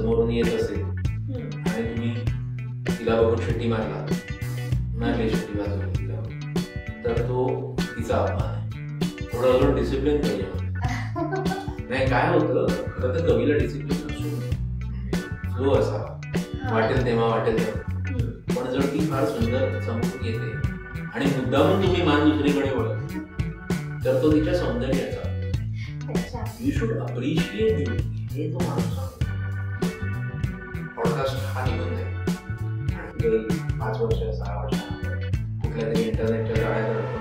समोरून येत असेल आणि तुम्ही तिला बघून शिट्टी मारली शिट्टी वाजवली तिला, तर तो तिचा अपमान आहे. थोडं अजून डिसिप्लिन पाहिजे. नाही काय होतं, खरं तर कवीला डिसिप्लिन नसून फ्लो असावा, वाटेल तेव्हा वाटेल तेव्हा. पण जर ती फार सुंदर समोरून येते आणि मुद्दामून तुम्ही मान दुसरीकडे वळवली, तर तो तिच्या सौंदर्याचा यू शुड अप्रिशिएट ब्युटी हे तो माणूस. पॉडकास्ट हा निघून जाईल आणि 5 वर्ष 6 वर्ष कुठल्या तरी इंटरनेटच्या जाळ्यात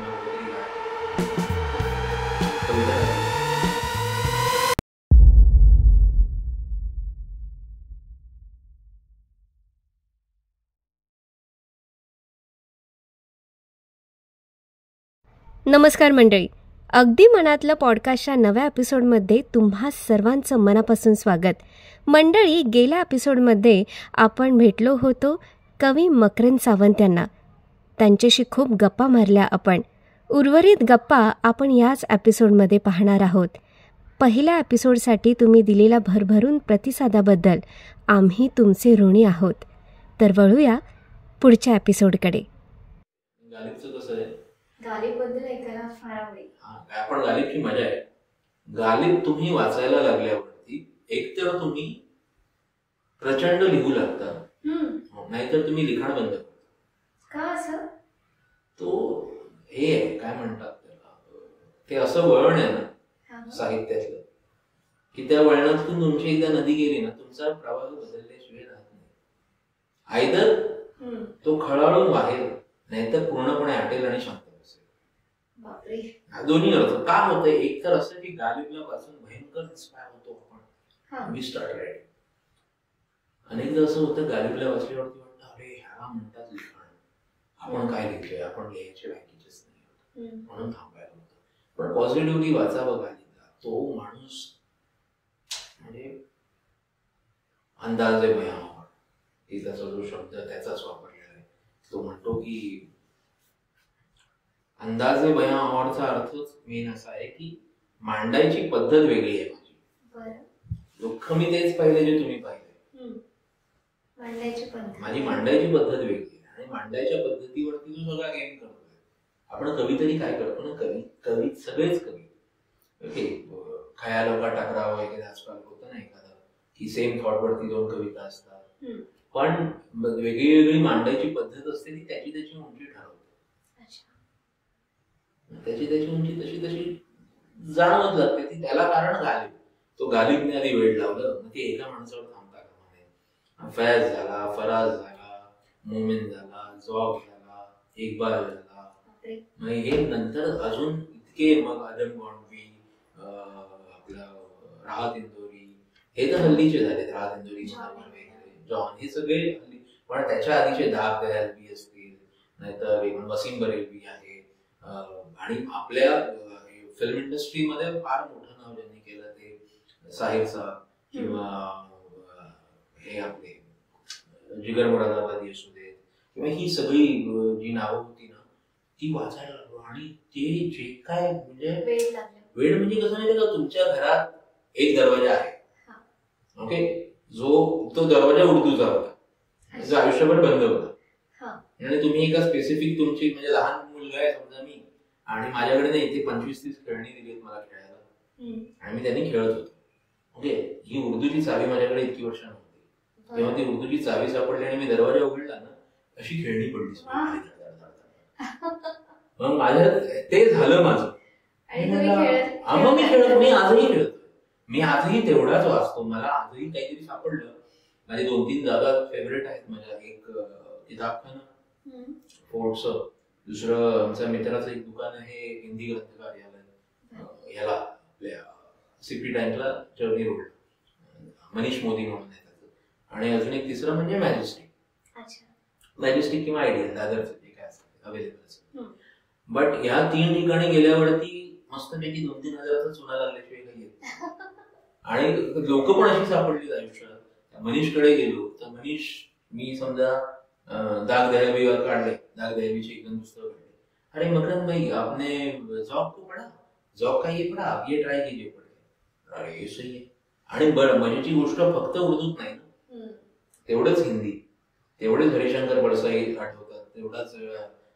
नमस्कार मंडळी, अगदी मनातलं पॉडकास्टच्या नव्या एपिसोडमध्ये तुम्हा सर्वांचं मनापासून स्वागत. मंडळी, गेल्या एपिसोडमध्ये आपण भेटलो होतो कवी मकरंद सावंत यांना. त्यांच्याशी खूप गप्पा मारल्या आपण. उर्वरित गप्पा आपण याच एपिसोडमध्ये पाहणार आहोत. पहिल्या एपिसोडसाठी तुम्ही दिलेल्या भरभरून प्रतिसादाबद्दल आम्ही तुमचे ऋणी आहोत. तर वळूया पुढच्या एपिसोडकडे. गालिबबद्दल ऐकायला फार आवडेल. पण गालिबची मजा आहे. गालिब तुम्ही वाचायला लागल्यावरती एकतर तुम्ही प्रचंड लिहू लागता, नाहीतर तुम्ही लिखाण बंद करता. का असं? तो हे आहे, काय म्हणतात त्याला, ते असं वळण आहे ना साहित्यातलं, की त्या वळणातून तुमची एकदा नदी गेली ना, तुमचा प्रवाह बदलल्याशिवाय राहत नाही. आयदर तो खळाळून वाहेल, नाहीतर पूर्णपणे आटेल आणि शांत. दोन्ही अर्थ का होतंय? एक तर असं की गालिबला वाचून भयंकर इन्स्पायर होतो आपण, वी स्टार्ट रायटिंग. अनेकदा असं होतं गालिबला वाचल्यावरती वाटतं, अरे ह्याला म्हणतात लिखाण, आपण काय लिहिलंय, आपण लिहायचे लायकीचेच नाही म्हणून थांबायला होतं. पण पॉझिटिव्हली वाचावं गालिबला. तो माणूस म्हणजे अंदाजे भयावह, ही त्याचा जो शब्द त्याचाच वापरलेला आहे. तो म्हणतो की अंदाजे बयां आवडचा अर्थच मेन असा आहे की मांडायची पद्धत वेगळी आहे माझी. दुःख मी तेच पाहिले जे तुम्ही पाहिले. माझी मांडायची पद्धत वेगळी आहे आणि मांडायच्या पद्धतीवरती जो सगळा गेम करतोय. आपण कवी तरी काय करतो ना, कवी सगळेच कवी ओके, खयालों का टकराव वगैरे आजकाल होतं ना एखादा, की सेम थॉट वरती 2 कविता असतात, पण वेगळी वेगळी मांडायची पद्धत असते, ती त्याची त्याची उंची ठरवते. त्याची उंची तशी तशी जाणवत जाते ती. त्याला कारण गालिब. तो गालिबने आधी वेळ लावलं, मग ते एका माणसावर थांबता कामा नये. फैज झाला, फराज झाला, मोमिन झाला, जॉब झाला, इक्बाल झाला, मग हे नंतर अजून इतके, मग आदम गॉन्डवी, आपला राहत इंदोरी, हे तर हल्लीचे झाले. राहत इंदोरी, जॉन, हे सगळे हल्ली. पण त्याच्या आधीचे दाग दयालवी असतील, नाहीतर वसीम बरेलवी आहे. आणि आपल्या फिल्म इंडस्ट्रीमध्ये फार मोठं नाव ज्यांनी केलं ते साहिर साहेब, किंवा हे आपले जिगर मुरादाबादी असू देत, किंवा ही सगळी जी नावं होती ना, ती वाचायला लागलो. आणि ते जे काय म्हणजे वेळ म्हणजे कसं माहिती का, तुमच्या घरात एक दरवाजा आहे ओके, जो तो दरवाजा उर्दूचा होता, त्याचं आयुष्यभर बंद होता. आणि तुम्ही एका स्पेसिफिक तुमची म्हणजे लहान मुलगा आहे समजा मी, आणि माझ्याकडे नाही ते 25-30 खेळणी दिलीत मला खेळायला, आणि मी त्यांनी खेळत होतो ओके. ही उर्दूची चावी माझ्याकडे इतकी वर्ष नव्हती, तेव्हा ती उर्दूची चावी सापडली आणि मी दरवाजा उघडला ना, अशी खेळणी पडली. मग माझ्या ते झालं माझं. मग मी खेळत, मी आजही खेळतो, मी आजही तेवढाच वाचतो. मला आजही काहीतरी सापडलं. माझे 2-3 जागा फेवरेट आहेत माझ्या. एक किताबखाना फोर्टचं, दुसरं आमच्या मित्राचं एक दुकान आहे हिंदी ग्रंथकार्यालय, याला आपल्या सीपी टँकला चर्नी रोड, मनीष मोदी म्हणून आहे त्याचं. आणि अजून एक तिसरं म्हणजे मॅजेस्टिक किंवा आयडियल, दादरचं जे काय असेल अवेलेबल असेल. बट ह्या 3 ठिकाणी गेल्यावरती मस्तपैकी 2-3 हजाराचा चुना लागल्याशिवाय काही येत. आणि लोक पण अशी सापडली आयुष्यात. मनीषकडे गेलो तर मनीष, मी समजा दाग दहलवीवर काढले, दाग दहलवीची 1-2 पुस्तकं काढले. अरे मकरंद भाई, आपने जॉब को पढ़ा? जॉब का ये पढ़ा, आप ये ट्राय कीजिए पढ़े. अरे हे सही आहे. आणि बरं मजेची गोष्ट फक्त उर्दूत नाही ना, तेवढंच हिंदी, तेवढेच हरिशंकर परसाई आठवतात, तेवढाच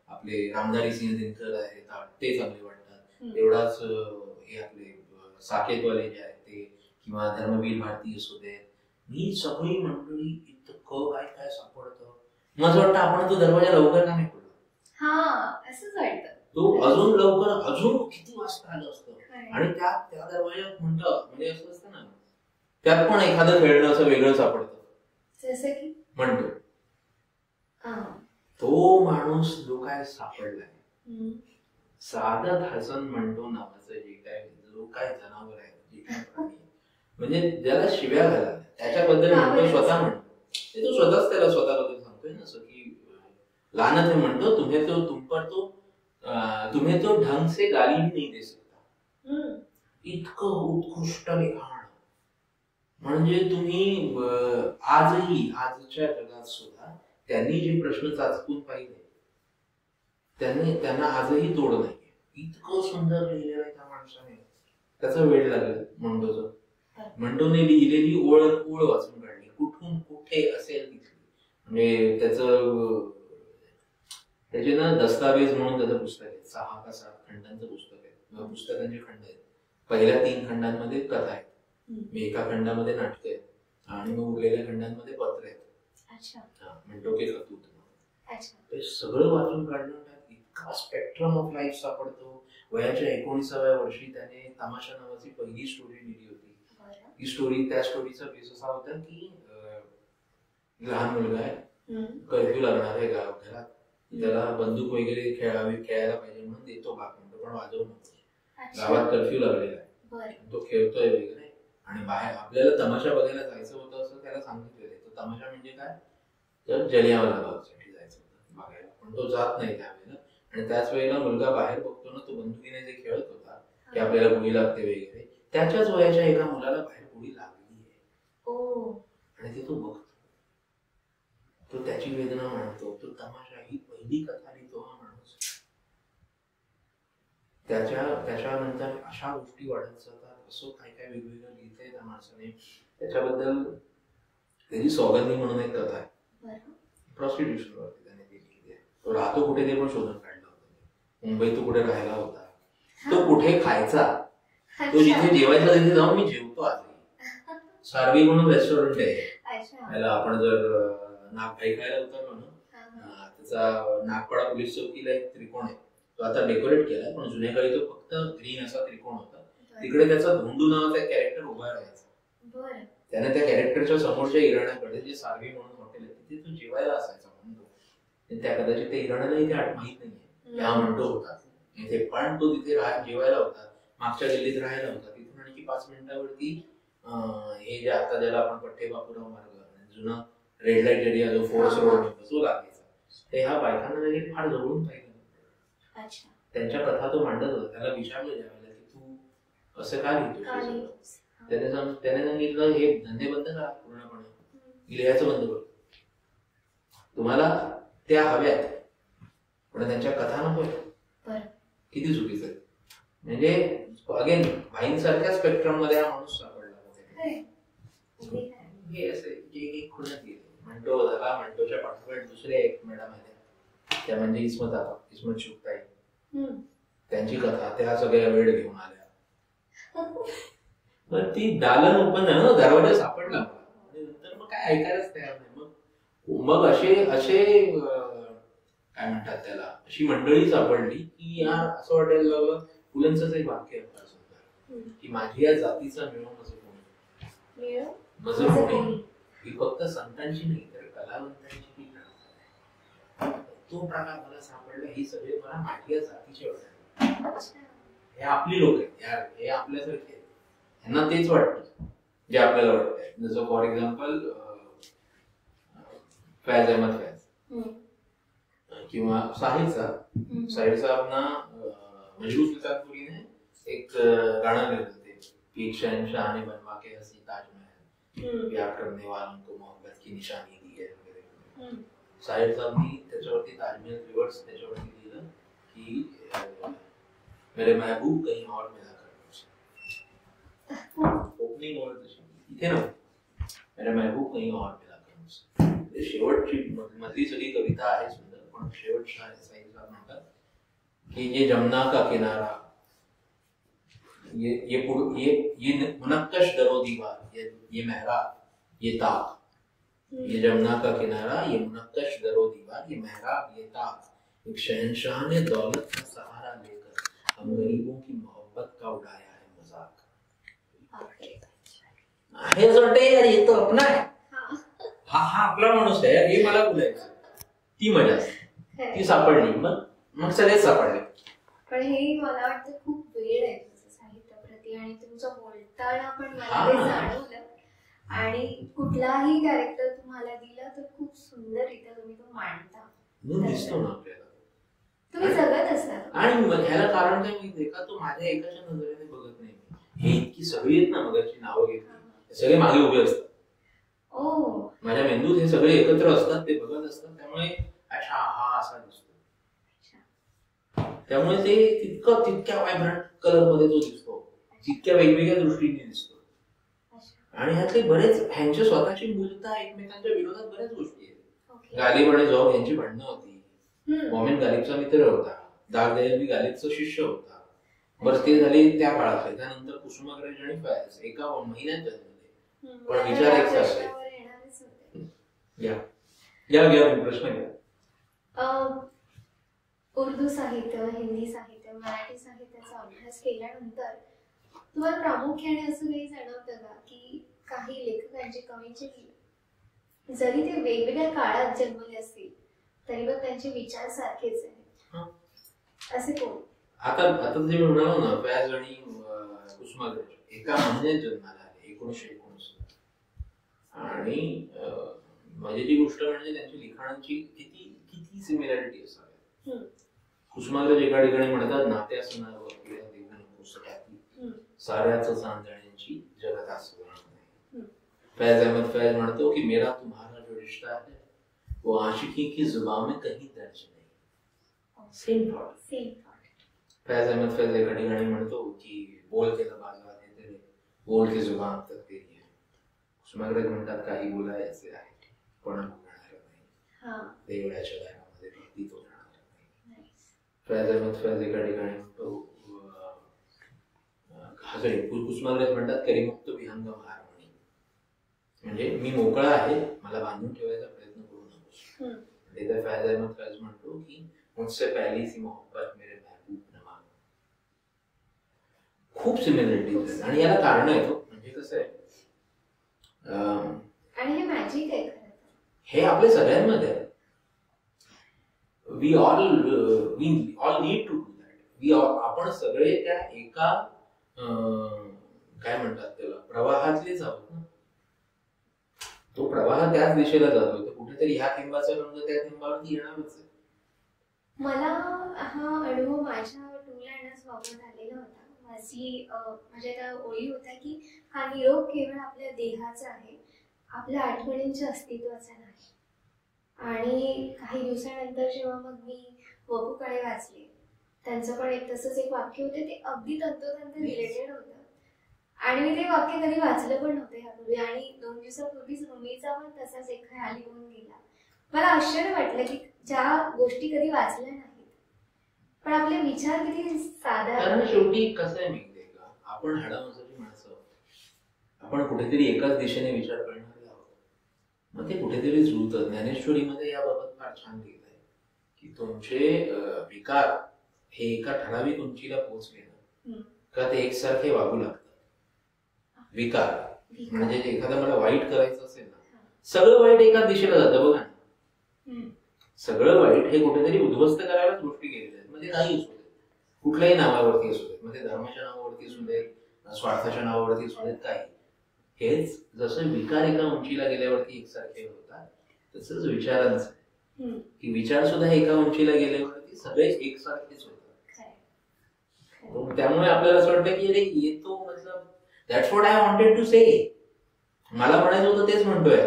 आपले रामधारी सिंह दिनकर आहेत ते चांगले वाटतात, तेवढाच हे आपले साकेतवाले जे आहेत ते, किंवा धर्मवीर भारती असू दे, ही सगळी मंडळी इतकं काय काय सापडतं. माझं वाटतं आपण तो दरवाजा लवकर का नाही खोलला. असंच वाटतं तो अजून लवकर अजून किती वाजता आलं असतं. आणि त्या दरवाज्यात म्हणतं म्हणजे असं असतं ना, त्यात पण एखादं खेळणं असं वेगळं सापडतं. जसं की म्हणतो तो माणूस जो काय सापडलाय, सादत हसन म्हणतो नावाचं जो काय जनावर आहे, जे काय प्राणी आहे, म्हणजे ज्याला शिव्या घाला त्याच्याबद्दल म्हणतो, स्वतः म्हणतो ते, तो स्वतःच त्याला स्वतःबद्दल सांगतोय ना, असं की लानत है म्हणतो, तुम्हें तो ढंग से गाली भी नहीं दे सकता. इतकं उत्कृष्ट लिखाण. म्हणजे तुम्ही आजच्या जगात सुद्धा त्यांनी जे प्रश्न चाचपून पाहिले त्यांना आजही तोड नाहीये. इतकं सुंदर लिहिलेलं आहे त्या माणसाने. त्याचा वेळ लागला मंडोचा. मंडोने लिहिलेली ओळ वाचून काढली, कुठून कुठे असेल तिथली. म्हणजे त्याचे ना दस्तावेज म्हणून त्याचं पुस्तक आहे. 6 का 7 खंडांचं पुस्तक आहे. पुस्तकांचे खंड आहेत. पहिल्या 3 खंडांमध्ये कथा आहेत, एका खंडामध्ये नाटक आहेत, आणि मग उरलेल्या खंडांमध्ये पत्र आहेत. म्हणतो की ते सगळं वाचून काढणं. इतका स्पेक्ट्रम ऑफ लाईफ सापडतो. वयाच्या 19व्या वर्षी त्याने तमाशा नावाची पहिली स्टोरी लिहिली होती. ही स्टोरी, त्या स्टोरीचा बेस असा होता की लहान मुलगा आहे, कर्फ्यू लागणार आहे घरात, त्याला बंदूक वगैरे खेळायला पाहिजे म्हणून देतो बाप, म्हणतो पण वाजवू नको, गावात कर्फ्यू लागलेला आहे, तो खेळतोय वगैरे. आणि बाहेर आपल्याला तमाशा बघायला जायचं होतं असं त्याला सांगितलेलं. तो तमाशा म्हणजे काय, तर जलियांवाला बागसाठी जायचं होतं बघायला, पण तो जात नाही त्यावेळेला. आणि त्याच वेळेला मुलगा बाहेर बघतो ना, तो बंदुकीने जे खेळत होता की आपल्याला गोळी लागते वगैरे, त्याच्याच वयाच्या एका मुलाला बाहेर गोळी लागली आहे. आणि ते तो बघतो, तो त्याची वेदना मांडतो. तो तमाशा ही पहिली कथा लिहितो हा माणूस. त्याच्यानंतर अशा गोष्टी वाढत जातात. असं काय काय वेगवेगळं लिहितंय त्या माणसाने. त्याच्याबद्दल त्याची सौगंधी म्हणून एक कथा आहे, प्रॉस्टिट्यूशन वरती त्याने ती लिहिली आहे. तो राहतो कुठे ते पण शोधून काढलं होतं. मुंबईत तो कुठे राहायला होता, तो कुठे खायचा, तो जिथे जेवायचा तिथे जाऊन मी जेवतो आजही. सारवी म्हणून रेस्टॉरंट आहे त्याला. आपण जर नागभाई खायला उतरलो ना, त्याचा नागपाडा पोलीस चौकीला एक त्रिकोण आहे, तो आता डेकोरेट केलाय, पण जुन्या काळी तो फक्त ग्रीन असा त्रिकोण होता. तिकडे त्याचा धोंडू नावाचा कॅरेक्टर उभा राहायचा. त्याने त्या कॅरेक्टरच्या समोरच्या इराण्याकडे जे सारवी म्हणून हॉटेल आहे तिथे तो जेवायला असायचा म्हणतो. त्या कदाचित त्या इराण्याला इथे माहित नाहीये त्या म्हणतो होता इथे, पण तो तिथे जेवायला होता. मागच्या गल्लीत राहायला होता. तिथून आणखी 5 मिनिटावरती हे जे आता ज्याला आपण पठ्ठे बापूराव मार्ग, जुना रेड लाईट एरिया जो फोर्स रोड तो लागायचा, ते ह्या बायकांना वगैरे फार जवळून पाहिलं. त्यांच्या कथा तो मांडत होता. त्याला विचारलं ज्यावेळेला की तू असं का लिहितो, त्याने सांगितलं हे धंदे बंद करा पूर्णपणे, लिहायचं बंद करू. तुम्हाला त्या हव्यात पण त्यांच्या कथा नकोय. किती चुकीचं आहे. म्हणजे अगेन भाईंसारख्या स्पेक्ट्रम मध्ये हा माणूस सापडला. हे असे जे खुणत गेले. म्हणतो झाला, म्हणतोच्या पाठोपाठ दुसरे एक मॅडम आहे त्या म्हणजे इस्मत शुक्ताई. त्यांची कथा त्या सगळ्या वेळ घेऊन आल्या. मग ती दालन ओपन दरवाजा सापडला आणि नंतर मग काय ऐकायलाच तयार नाही. मग असे काय म्हणतात त्याला, अशी मंडळी सापडली की यार असं वाटायला लागलं. पुलंचं एक वाक्य की माझी या जातीचा मिळव माझं कोणी, ही फक्त संतांची नाही तर कलावंतांची. तो प्रकार मला सापडला. ही सगळे मला माझ्या जातीचे वाटतात. हे आपली लोक आहेत यार, हे आपल्यासारखे आहेत. यांना तेच वाटतं जे आपल्याला वाटतंय. जसं फॉर एक्झाम्पल फैज अहमद फैज किंवा साहिद साहेब ना मजरू सुल्तानपुरीने एक गाणं लिहिलं होते की एक शहनशाह ने बनवा के हसी ताजमहल, प्यार करने वालों को मोहब्बत की निशानी दी है वगैरे. साहिद साहेबनी त्याच्यावरती ताजमहल रिवर्स त्याच्यावरती लिहिलं की मेरे महबूब कहीं और मिला कर. ओपनिंग और तशी इथे ना, मेरे महबूब कहीं और मिला कर. शेवटची मधली सगळी कविता आहे सुंदर, पण शेवटचा ऐसा इंसान म्हणतात की ये जमुना का किनारा, ये मुनक्कश दरो दीवार, ये मेहराब, ये ताक, ये जमुना का किनारा, ये मुनक्कश दरो दीवार, ये मेहराब, ये ताक, एक शहंशाह ने दौलत का सहारा लेकर हम गरीबों की मोहब्बत का उड़ाया है मजाक. आहे असं वाटतं यार, ये तो अपना आहे, हा आपला माणूस आहे, हे मला बोलायचं. ती मजा ती सापडली, मग सगळेच सापडले. पण हे मला वाटतं खूप वेळ आहे साहित्याप्रती, आणि तुमचं बोलताना पण मला ते जाणवलं. आणि कुठलाही कॅरेक्टर तुम्हाला दिला तर खूप सुंदररित्या तुम्ही तो मांडता, दिसतो ना आपल्याला, तुम्ही जगत असता. आणि ह्याला कारण काय माहितीये का, तो माझ्या एकाच्या नजरेने बघत नाही. हे इतकी सगळी आहेत ना, मगाची नावं घेतली, सगळे मागे उभे असतात. माझ्या मेंदूत हे सगळे एकत्र असतात, ते बघत असतात. त्यामुळे अच्छा हा असा दिसतो, त्यामुळे ते तितक्या व्हायब्रंट कलर मध्ये तो दिसतो, तितक्या वेगवेगळ्या दृष्टीने दिसतो. आणि ह्यातले बरेच ह्यांच्या स्वतःची मूलता एकमेकांच्या विरोधात बऱ्याच गोष्टी आहेत. गालिब आणि जॉब यांची भांडणं होती. मोमेन गालिबचा मित्र होता, दाग दहलवी गालिबचा शिष्य होता. बरं ते झाले त्या काळात. त्यानंतर कुसुमाग्रज आणि फयाज एका महिन्यात जन्मले, पण विचार एक सारखे. घ्या प्रश्न घ्या. उर्दू साहित्य, हिंदी साहित्य, मराठी साहित्याचा अभ्यास केल्यानंतर तुम्हाला प्रामुख्याने असं काही जाणवतं का की काही लेखकांची, कवींची जरी ते वेगवेगळ्या काळात जन्मले असतील तरी पण त्यांचे विचार सारखेच आहेत, असे कोण? आता जे म्हणालो ना, फयाज आणि कुसुमाग्रज एका महिन्यात जन्माला आले 1919. आणि मजेची गोष्ट म्हणजे त्यांच्या लिखाणांची किती सिमिलॅरिटी असावी. कुसुमाग्रज एका ठिकाणी म्हणतात, नात्या सणावर देऊन पुस्तकाती साऱ्याच सांगण्याची जगत आसवण नाही. फैज अहमद फैज म्हणतो की मेरा तुम्हारा जो रिश्ता है वो आशिकी की जुबान में कहीं दर्ज नहीं. Same thought. फैज अहमद फैज एका ठिकाणी म्हणतो की बोल के बाजार है तेरे, बोल के जुबान तक तेरी है. कुसुमाग्रज म्हणतात काही बोलायचे आहे पण बोलणार नाही, देवळाच्या दारामध्ये भक्ती तो जाणार नाही. फैज अहमद फैज एका ठिकाणी म्हणतो, कुसुमाग्रज म्हणतात करीमुक्त विहंगम हारमणी, म्हणजे मी मोकळा आहे, मला बांधून ठेवायचा प्रयत्न करू नकोस. इधर फैज अहमद फैज म्हणतो की मुझसे पहली सी मोहब्बत मेरे महबूब न मांग. खूप सिमिलरिटीज. आणि याला कारण आहे तो, म्हणजे कसं आहे, आणि हे मॅजिक आहे, हे आपल्या सगळ्यांमध्ये आहे. We all need to do that. आपण सगळे त्या एका काय म्हणतात त्याला, प्रवाहातलेच आहोत ना. तो प्रवाह त्याच दिशेला जातोय, तर कुठेतरी ह्या थेंबाचा रंग त्या थेंबावरती येणारच आहे. मला हा अनुभव माझ्या टूला येण्यासोबत आलेला होता. माझ्या त्या ओळी होत्या की हा निरोप केवळ आपल्या देहाचा आहे, आपल्या आठवणींच्या अस्तित्वाचा नाही. आणि काही दिवसानंतर जेव्हा मग मी वपू काळे वाचले, त्यांचं पण एक तसंच एक वाक्य होते, ते अगदी तंतोतंत रिलेटेड होतं. आणि मी ते वाक्य कधी वाचलं पण नव्हतं ह्यापूर्वी, आणि 2 दिवसापूर्वीच मम्मीचा पण तसाच एक खयाल येऊन गेला. मला आश्चर्य वाटलं की ज्या गोष्टी कधी वाचल्या नाहीत पण आपले विचार किती साधारण. शेवटी कसं आहे माहितीये का, आपण हाडामासाची माणसं, आपण कुठेतरी एकाच दिशेने विचार करणारे आहोत. मग ते कुठेतरी जुळतं. ज्ञानेश्वरीमध्ये याबाबत फार छान लिहिलंय की तुमचे विकार हे एका ठराविक उंचीला पोहोचले ना का ते एकसारखे वागू लागतात. विकार म्हणजे एखादा मला वाईट करायचं असेल ना, सगळं वाईट एका दिशेला जातं बघा ना. सगळं वाईट हे कुठेतरी उद्ध्वस्त करायलाच गोष्टी केलेल्या आहेत. म्हणजे काही असू देत, कुठल्याही नावावरती असू देत, म्हणजे धर्माच्या नावावरती असू देत, स्वार्थाच्या नावावरती असू देत, काही. हेच जसं विकार एका उंचीला गेल्यावरती एकसारखे होतात, तसंच विचारांचं आहे की विचार सुद्धा एका उंचीला गेल्यावरती सगळे एकसारखेच होतात. त्यामुळे आपल्याला असं वाटतं की अरे येतो, मतलब that's what I wanted to say. मला म्हणायचं होतं तेच म्हणतोय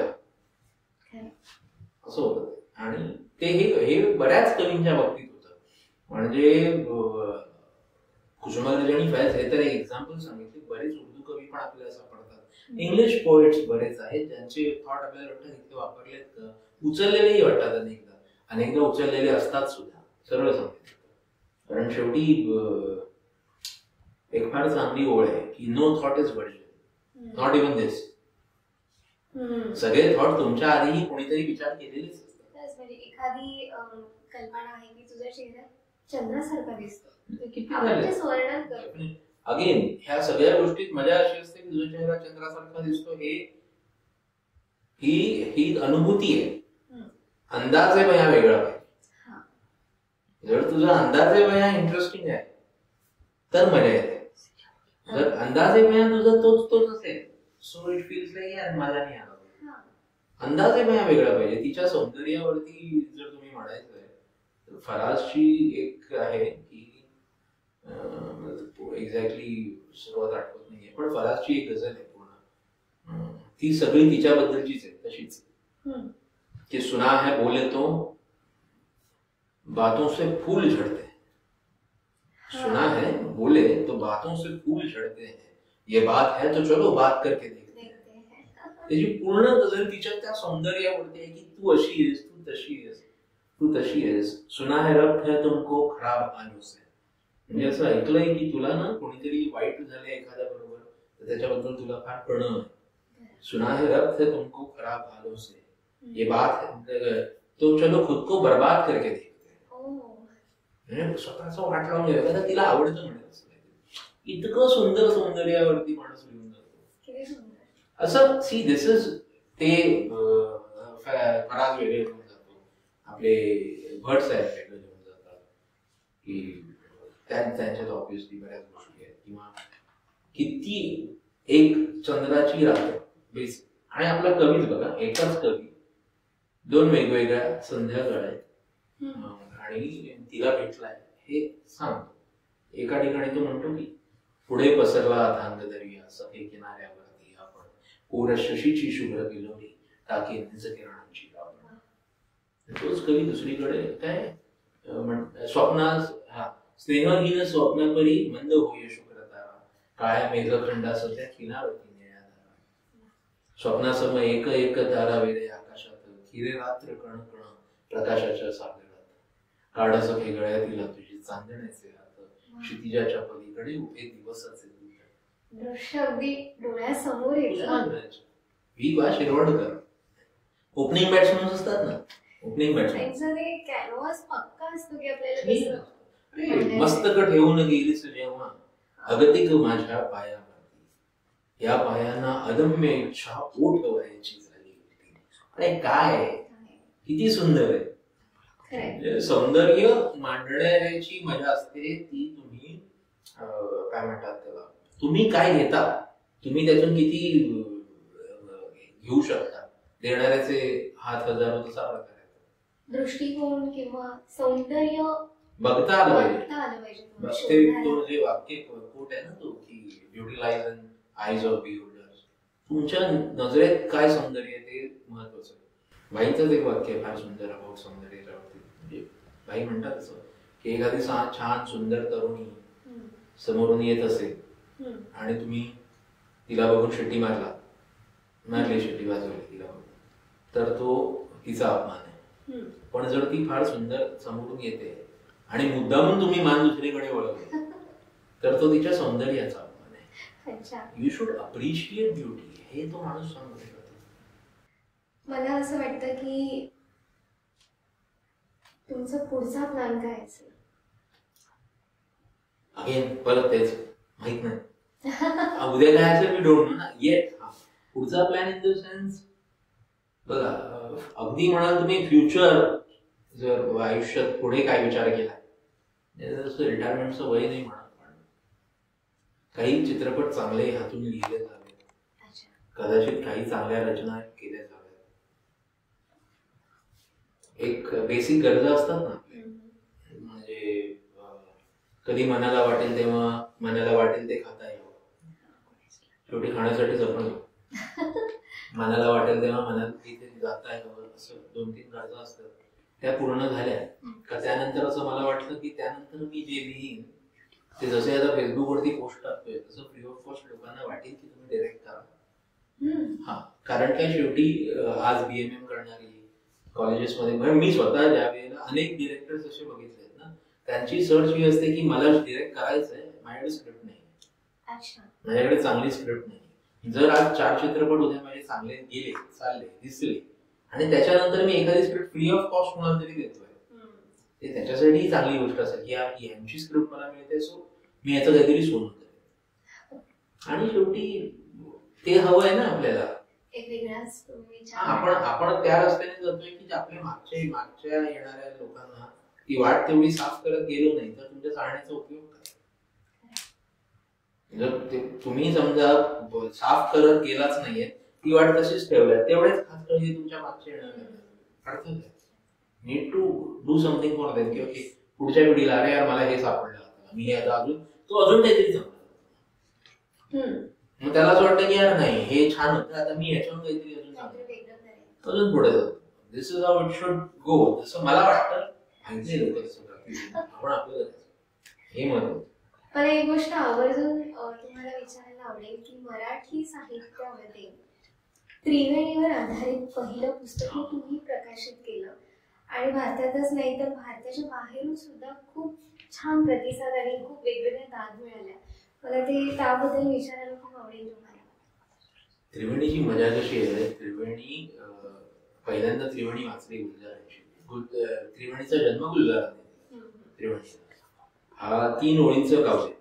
असं होतं. आणि ते हे बऱ्याच कवींच्या बाबतीत होतं. म्हणजे कुसुमाग्रज आणि फैज हे तर एक एक्झाम्पल सांगितले. बरेच उर्दू कवी पण आपल्याला सापडतात, इंग्लिश पोएट्स बरेच आहेत ज्यांचे थॉट आपल्याला वाटतं इतके वापरलेत का, उचललेलेही वाटतात अनेकदा उचललेले असतात सुद्धा, सरळ सांगतो. कारण शेवटी एक फार चांगली ओळ आहे की no thought is virgin, not even this. सगळे थॉट तुमच्या आधीही कोणीतरी विचार केलेलेच असतात. म्हणजे एखादी कल्पना आहे की तुझ्या चेहऱ्यात चंद्रासारखा दिसतो, अगेन ह्या सगळ्या गोष्टीत मजा अशी असते की तुझा चेहरा चंद्रासारखा दिसतो ही अनुभूती आहे. अंदाजे बया वेगळा पाहिजे. जर तुझा अंदाजे बया इंटरेस्टिंग आहे तर मजा येते. जर अंदाजे बया तुझा तोच असेल, सो इट फील्स लाईक यार मला नाही आला. अंदाजे बया वेगळा पाहिजे. तिच्या सौंदर्यावरती जर तुम्ही म्हणायचंय तर फराजची एक आहे की एक्झॅक्टली सुरुवात आठवत नाहीये, पण फराजची एक गझल आहे पूर्ण, ती सगळी तिच्याबद्दलचीच आहे तशीच की सुना है बोले तो बातों से फूल झड़ते हैं, सुना है बोले तो बातों से फूल झड़ते हैं, ये बात है तो चलो बात करके देखते हैं. त्याची पूर्ण गझल तिच्या त्या सौंदर्यावरती आहे की तू अशी आहेस, तू तशी आहेस. सुना है रब्त है तुमको खराब हालों से. म्हणजे असं ऐकलंय की तुला ना कोणीतरी वाईट झालंय एखाद्या बरोबर तर त्याच्याबद्दल तुला फार प्रणव आहे. सुना है रब्त है तुमको खराब हालों से, ये बात है तो चलो खुद को बर्बाद करके देखते हैं. स्वतःचं वाट लावून घ्यावं, तिला आवडतं म्हणत असं इतकं सुंदर सौंदर्यावरती माणूस लिहून जातो. असं सी दिस इज ते फराज वेगळे घेऊन जातो, आपले भट साहेब वेगळे घेऊन जातात की त्यांच्यात ऑब्विसली बऱ्याच गोष्टी आहेत. किंवा किती एक चंद्राची रात्र बेसिक. आणि आपला कवीच बघा, एकाच कवी दोन वेगवेगळ्या संध्याकाळ आहेत आणि तिला भेटलाय हे सांगतो. एका ठिकाणी तो म्हणतो की पुढे पसरला अथांग दर्या, सफे किनाऱ्यावरती आपण कोर शशीची शुभ्र बिलोरी टाके निज किरणांची लावण. तोच कवी दुसरीकडे काय स्नेहहीन स्वप्नपरी मंद होय शुक्रतारा, काळ्या मेघखंडास त्या किनावरती निळ्या तारा. स्वप्नासम एक एक तारा वेदे आकाशात, हिरे रात्र कण कण प्रकाशाच्या सागरात. काढस खेगळ्यातील तुझी चांदण्याचे हात, क्षितिजाच्या पलीकडे उभे दिवसाचे दूत. दृश्य अगदी डोळ्यासमोर येतं. ही बा शिरवडकर ओपनिंग बॅट्समन असतात ना, ओपनिंग बॅट्समन कॅनव्हास पक्का असतो की आपल्याला मस्तक ठेवून गेलीस जेव्हा अगतिक माझ्या पायावरती, या पायांना अदम्य इच्छा ओठ व्हायची झाली होती. आणि काय किती सुंदर आहे. सौंदर्य मांडण्याची मजा असते ती तुम्ही काय म्हणतात त्याला, तुम्ही काय घेता, तुम्ही त्यातून किती घेऊ शकता. देणाऱ्याचे हात हजारो तसा प्रकार आहे. दृष्टिकोन किंवा सौंदर्य बघता आलं पाहिजे. तो जे वाक्य कोट आहे ना तो की beauty lies in eyes of beholders. तुमच्या नजरेत काय सौंदर्य ते महत्वाचं. भाईंचंच एक वाक्य फार सुंदर अबाउट सौंदर्याच्या बाबतीत. म्हणजे भाई म्हणतात असं की एखादी छान सुंदर तरुणी समोरून येत असेल आणि तुम्ही तिला बघून शिट्टी मारली शिट्टी वाजवली तिला बघून, तर तो तिचा अपमान आहे. पण जर ती फार सुंदर समोरून येते आणि मुद्दामून तुम्ही मान दुसरीकडे वळवले तर तो तिच्या सौंदर्याचा अपमान आहे. यू शुड अप्रिशिएट ब्युटी, हे तो माणूस सांगू शकतो. मला असं वाटतं की तुमचा पुढचा प्लॅन काय असेल. अगेन परत तेच माहित नाही उद्या काय असेल, मी डोंट नो ना येट. पुढचा प्लॅन इन द सेन्स बघा, अगदी म्हणाल तुम्ही फ्युचर जर आयुष्यात पुढे काय विचार केला, रिटायरमेंटचं वय नाही म्हणा, पण काही चित्रपट चांगले हातून लिहिले जावे, कदाचित काही चांगल्या रचना केल्या जाव्यात. एक बेसिक गरजा असतात ना, म्हणजे कधी मनाला वाटेल तेव्हा मनाला वाटेल ते खाता यावं. शेवटी खाण्यासाठी जपण मनाला वाटेल तेव्हा मनात इथे जाता यावं, असं 2-3 गरजा असतात. त्या पूर्ण झाल्या का त्यानंतर असं मला वाटलं की त्यानंतर मी जे लिहीन ते जसे आता फेसबुक वरती पोस्ट टाकतोय तसं फ्री ऑफ कॉस्ट लोकांना वाटेल की तुम्ही डायरेक्ट करा. हा, कारण काय शेवटी आज BMM करणारी कॉलेजेसमध्ये. म्हणजे मी स्वतः ज्या वेळेला अनेक डिरेक्टर्स असे बघितलेत ना, त्यांची सर्च ही असते की मला डिरेक्ट करायचंय, माझ्याकडे स्क्रिप्ट नाही, माझ्याकडे चांगली स्क्रिप्ट नाही. जर आज 4 चित्रपट उद्या माझे चांगले गेले, चालले, दिसले आणि त्याच्यानंतर मी एखादी स्क्रिप्ट फ्री ऑफ कॉस्ट कोणाला तरी देतोय, ते त्याच्यासाठी चांगली गोष्ट असेल की यांची स्क्रिप्ट मला मिळते, सो मी याचं काहीतरी सोडून करेन. आणि शेवटी ते हवं आहे ना आपल्याला. आपण त्या रस्त्याने जातोय की आपल्या मागच्या येणाऱ्या लोकांना ती वाट तेवढी साफ करत गेलो नाही तर तुमच्या चालण्याचा उपयोग काय. जर तुम्ही समजा साफ करत गेलाच नाहीये, ती वाट तशीच ठेवल्या, तेवढेच खास तुमच्या मागच्या येणाऱ्या अडचण आहे. Need to do something for them, की ओके पुढच्या पिढीला अरे यार मला हे सापडलं, मी आता अजून काहीतरी जमलं. मग त्याला असं वाटतं की यार नाही हे छान होतं, आता मी ह्याच्यावर काहीतरी अजून पुढे जातो. This is how it should go, जसं मला वाटतं. माहिती लोक आपण आपलं हे महत्व. मला एक गोष्ट आवर्जून तुम्हाला विचारायला आवडेल की मराठी साहित्यामध्ये त्रिवेणीवर आधारित पहिलं पुस्तक तुम्ही प्रकाशित केलं आणि भारतातच नाही तर भारताच्या बाहेरून सुद्धा खूप छान प्रतिसाद आणि खूप वेगवेगळ्या दाद मिळाल्या. मला ते त्याबद्दल विचारायला खूप आवडेल तुम्हाला. त्रिवेणीची मजा कशी आहे, त्रिवेणी पहिल्यांदा त्रिवेणी वाचली गुलजारांची. त्रिवेणीचा जन्म गुलजाराने. त्रिवेणी हा 3 ओळींचं काव्य.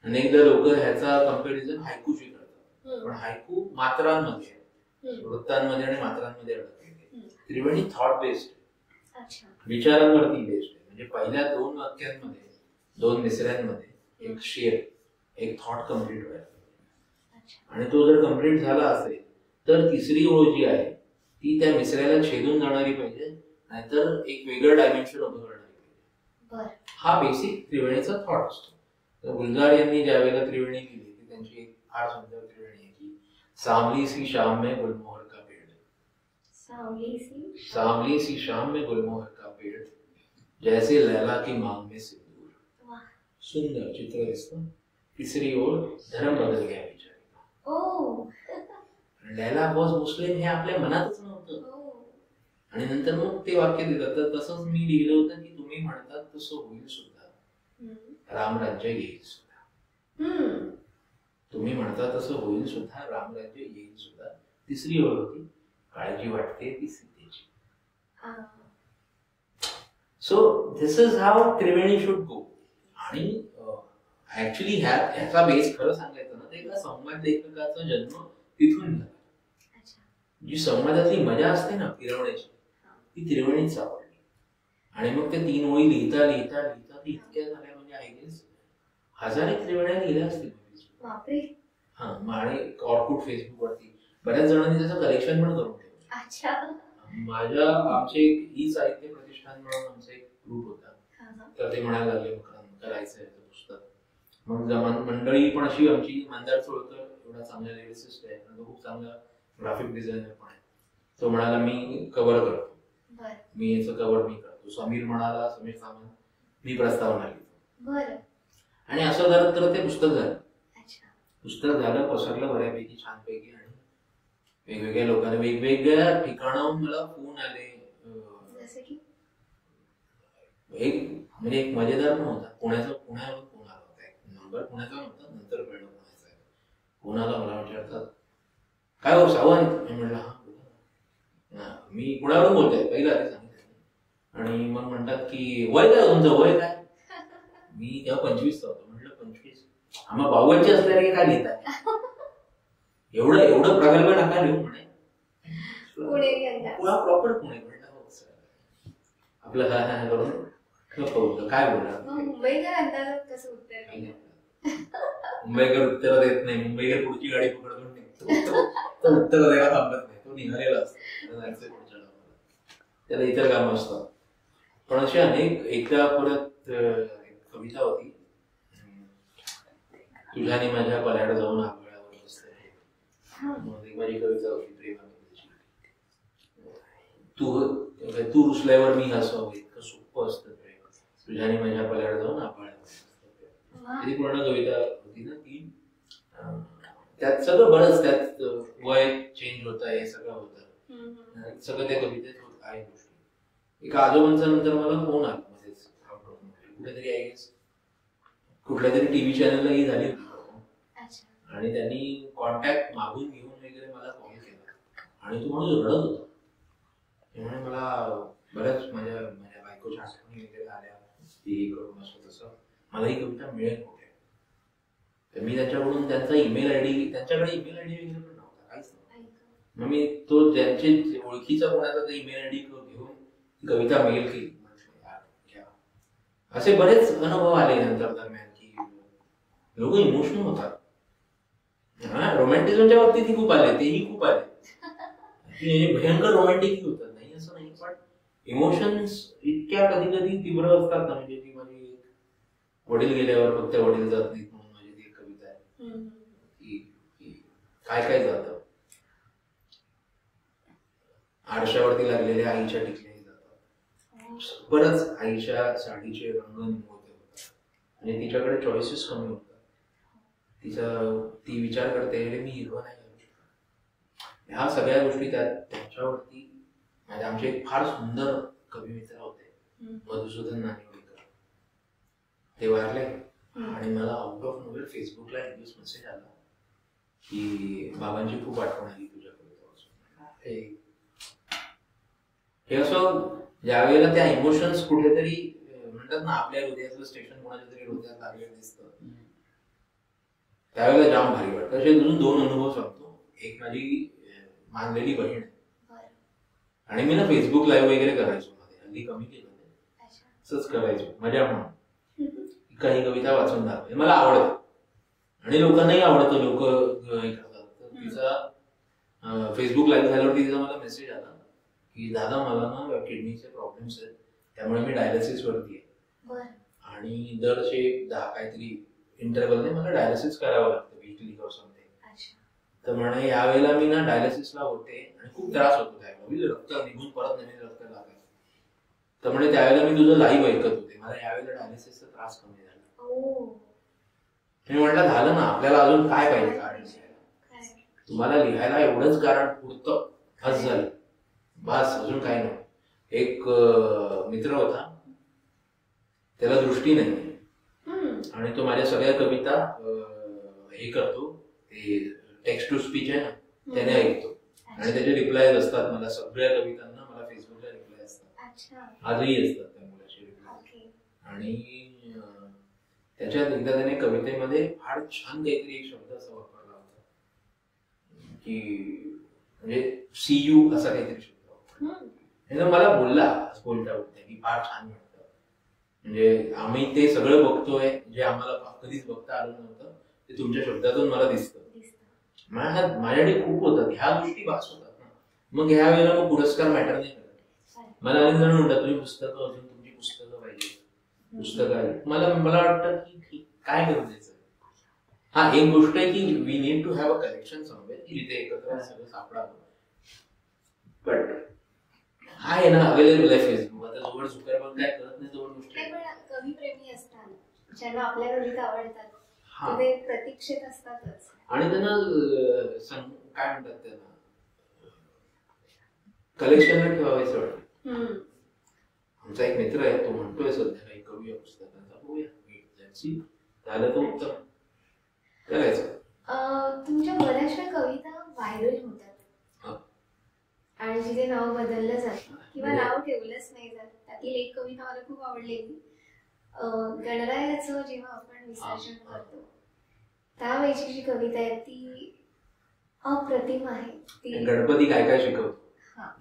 अनेकदा लोक ह्याचा कम्पॅरिझन हायकूशी करतात, पण हायकू मात्रांमध्ये, वृत्तांमध्ये आणि मात्रांमध्ये अडकते. त्रिवेणी थॉट बेस्ड, विचारांवरती बेस्ड आहे. म्हणजे पहिल्या 2 वाक्यांमध्ये, 2 मिसऱ्यांमध्ये एक शेर, एक थॉट कम्प्लीट व्हायला, आणि तो जर कम्प्लीट झाला असेल तर तिसरी ओळ जी आहे ती त्या मिसऱ्याला छेदून जाणारी पाहिजे, नाहीतर एक वेगळं डायमेन्शन उभं करणारी पाहिजे. हा बेसिक त्रिवेणीचा थॉट असतो. तर गुलजार यांनी ज्या वेळेला त्रिवेणी लिहिली ती त्यांची एक फार सुंदर त्रिवेणी आहे की सांवली सी शाम में गुलमोहर का पेड़, सांवली सी शाम में गुलमोहर का पेड़, जैसे लैला की मांग में सिंदूर. सुंदर चित्र दिसतं. तिसरी ओळ धर्म बदल गया विचार. लैला वॉज मुस्लिम हे आपल्या मनातच नव्हतं. आणि नंतर मग ते वाक्य देतात. तर तसंच मी लिहिलं होतं की तुम्ही म्हणतात तसं होईल सुद्धा, रामराज्य येईल सुद्धा. तुम्ही म्हणता तसं होईल सुद्धा, रामराज्य येईल सुद्धा. तिसरी ओळ होती काळजी वाटते ती सीतेची. So this is how Triveni should go. आणि ऍक्च्युली ह्याचा बेस खरं सांगायचं ना, ते एका संवाद लेखकाचा जन्म तिथून झाला. जी संवादातली मजा असते ना फिरवण्याची, ती त्रिवेणीच सापडली. आणि मग ते 3 ओळी लिहिता लिहिता लिहिता ती इतक्या झाल्या, म्हणजे आय गेस 1000 त्रिवेण्या लिहिल्या असतील. हा, आणि ऑर्कुट, फेसबुक वरती बऱ्याच जणांनी त्याचं कलेक्शन पण करून ठेवलं. आमचे ई साहित्य प्रतिष्ठान म्हणून आमचा एक ग्रुप होता, तर ते म्हणायला लागले करायचंय पुस्तक. मग मंडळी पण अशी आमची, मंदार चोळकर एवढा चांगला लिरिसिस्ट आहे, खूप चांगला ग्राफिक डिझायनर पण आहे. तो म्हणाला मी कव्हर करतो, मी याचं कव्हर मी करतो. समीर म्हणाला, समीर सामंत, मी प्रस्तावना लिहितो. आणि असं करत करत ते पुस्तक झालं. पुस्तक झालं, पसरलं बऱ्यापैकी छानपैकी. आणि वेगवेगळ्या लोकांना वेगवेगळ्या ठिकाणाहून मला फोन आले. एक मजेदार पण होता. पुण्यावरून फोन आला होता. नंबर पुण्याचा नव्हता, नंतर कळलं पुण्याचा आहे. फोन आला, मला विचारतात काय हो सावंत. मी म्हटलं हा, मी पुण्यावरून बोलतोय, पहिला आधी सांगितलं. आणि मग म्हणतात की वय काय तुमचं, वय काय. मी तेव्हा 25 होतो. म्हटलं 25, आम्हा 52 असल्याने काय लिहिताय, एवढं प्रगल्भ नका लिहू म्हणे. पुन्हा प्रॉपर पुणे. म्हटलं हो सर, आपलं हा करून काय बोलणार. मुंबईकर उत्तर देत नाही, मुंबईकर पुढची गाडी पकडून निघतो, तो उत्तर द्यायला थांबत नाही, तो निघालेला असतो. त्याला इतर कामं असतात. पण असे अनेक. एकदा परत एक कविता होती, तुझ्याने माझ्या पल्याड जाऊन आंबळ्यावर बसले. माझी कविता होती प्रेमाबद्दलची. तू रुसल्यावर मी हसावं, इतकं सोपं असतं प्रेम. तुझ्याने माझ्या पल्याड जाऊन आंबळ्यावर. ती पूर्ण कविता होती ना ती. त्यात सगळं बरंच, त्यात वय चेंज होतं, हे सगळं होतं, सगळं त्या कवितेत आहे गोष्टी. एका आजोबांचा नंतर मला फोन आला मध्येच, कुठेतरी आय गेस कुठल्या तरी टीव्ही चॅनललाही झाली आणि त्यांनी कॉन्टॅक्ट मागून घेऊन वगैरे मला कॉल केला आणि तो माणूस रडत होता. त्यामुळे मला बऱ्याच माझ्या बायकोच्या आठवणी वगैरे आल्या की हे करून असं तसं, मला ही कविता मिळेल कुठे. तर मी त्याच्याकडून त्यांचा ईमेल आय डी, त्यांच्याकडे ईमेल आय डी वगैरे पण नव्हता, काहीच नव्हतं. मग मी तो ज्यांचे ओळखीचा कोणाचा ईमेल आय डी घेऊन कविता मेल केली. असे बरेच अनुभव आले नंतर दरम्यान की लोक इमोशनल होतात. रोमॅन्टिझमच्या बाबतीत खूप आले, तेही खूप आले की भयंकर रोमॅन्टिक होतात, नाही असं नाही, पण इमोशन्स इतक्या कधी कधी तीव्र असतात ना. म्हणजे ती माझी वडील गेल्यावर फक्त वडील जात नाहीत म्हणून माझी ती कविता आहे की काय काय जातं. आरशावरती लागलेल्या आईच्या टिकल्या जातात, बरंच आईच्या साडीचे रंग निमवते होतात आणि तिच्याकडे चॉईसेस कमी होतात. ती विचार करते मी हिरो नाही करू शकत. ह्या सगळ्या गोष्टी त्याच्यावरती म्हणजे आमचे एक फार सुंदर कवी मित्र होते मधुसूदन नानिवडेकर, ते वारले आणि मला आउट ऑफ नोवेल फेसबुकला एक दिवस मेसेज आला की बाबांची खूप आठवण आली तुझ्या कविता. हे असं ज्यावेळेला त्या इमोशन्स कुठेतरी म्हणतात ना, आपल्या हृदयातलं स्टेशन कोणाच्या तरी हृदयात लागलेलं दिसतं, त्यावेळेला जाम भारी वाटतं. असे अजून 2 अनुभव सांगतो. एक माझी मानलेली बहीण आहे आणि मी ना फेसबुक लाईव्ह वगैरे करायचो मध्ये, हल्ली कमी केलं ते, असंच करायचो मजा म्हणून, काही कविता वाचून दाखवायची. मला आवडतं आणि लोकांनाही आवडतं, लोक हे करतात. तर तिचा फेसबुक लाईव्ह झाल्यावरती तिचा मला मेसेज आला की दादा मला ना किडनीचे प्रॉब्लेम्स आहेत, त्यामुळे मी डायलिसिस वरती आहे आणि दरचे 10 काहीतरी इंटरव्हलने मला डायलिसिस करावं लागतं वीकली किंवा समथिंग. तर म्हणे यावेळेला मी ना डायलिसिसला होते आणि खूप त्रास होतो त्यावेळेला, रक्त निघून परत नवीन रक्त लागायचं. तर म्हणे त्यावेळेला मी तुझं लाईव्ह ऐकत होते, मला यावेळेला डायलिसिसचा त्रास कमी झाला. मी म्हटलं झालं ना, आपल्याला अजून काय पाहिजे कारण लिहायला, तुम्हाला लिहायला एवढंच कारण पुरतं, बस झालं, बस अजून काय नाही. एक मित्र होता, त्याला दृष्टी नाही आणि तो माझ्या सगळ्या कविता हे करतो, ते टेक्स्ट टू स्पीच आहे ना, त्याने ऐकतो आणि त्याचे रिप्लाय असतात मला, सगळ्या कवितांना मला फेसबुकला रिप्लाय असतात, आजही असतात त्या मुलाचे रिप्लाय. आणि त्याच्यात एकदा त्याने कवितेमध्ये फार छान काहीतरी एक शब्द असा वापरला होता की म्हणजे सी यू असा काहीतरी शब्द वापरला. मला बोलला बोलता की फार छान वाटतं, म्हणजे आम्ही ते सगळं बघतोय जे आम्हाला कधीच बघता आलं नव्हतं, ते तुमच्या शब्दातून मला दिसतं. माझ्याकडे खूप होतात ह्या गोष्टी, भास होतात ना. मग ह्या वेळेला मग पुरस्कार मॅटर नाही करत. मला अनेक जण म्हणतात तुम्ही पुस्तकं, अजून तुमची पुस्तकं पाहिजे, पुस्तकं आली. मला वाटतं की काय गरजेचं आहे. हा एक गोष्ट आहे की we need to have a collection somewhere, की तिथे एकत्र सगळं सापडावं. बट हा आहे ना अवेलेबल आहे फेसबुक. आता जवळ झुकरबर्ग काय करत नाही जवळ गोष्टी, कवी प्रेमी असतात ज्यांना आपल्या कविता आवडतात, ते प्रतीक्षेत असतातच. आणि त्यांना काय म्हणतात, त्यांना कलेक्शनला ठेवायचं वाटतं. आमचा एक मित्र आहे, तो म्हणतोय सध्या काही कवी या पुस्तकांचा, बघूया झालं तर उत्तम करायचं. तुमच्या बऱ्याचशा कविता व्हायरल होतात आणि जिथे नाव बदललं जातं किंवा नाव ठेवलंच नाही जात. त्यातील एक कविता मला खूप आवडलेली, गणरायाचं जेव्हा आपण विसर्जन करतो त्यावेळेची जी कविता आहे ती अप्रतिम आहे. ती गणपती काय काय शिकवतो,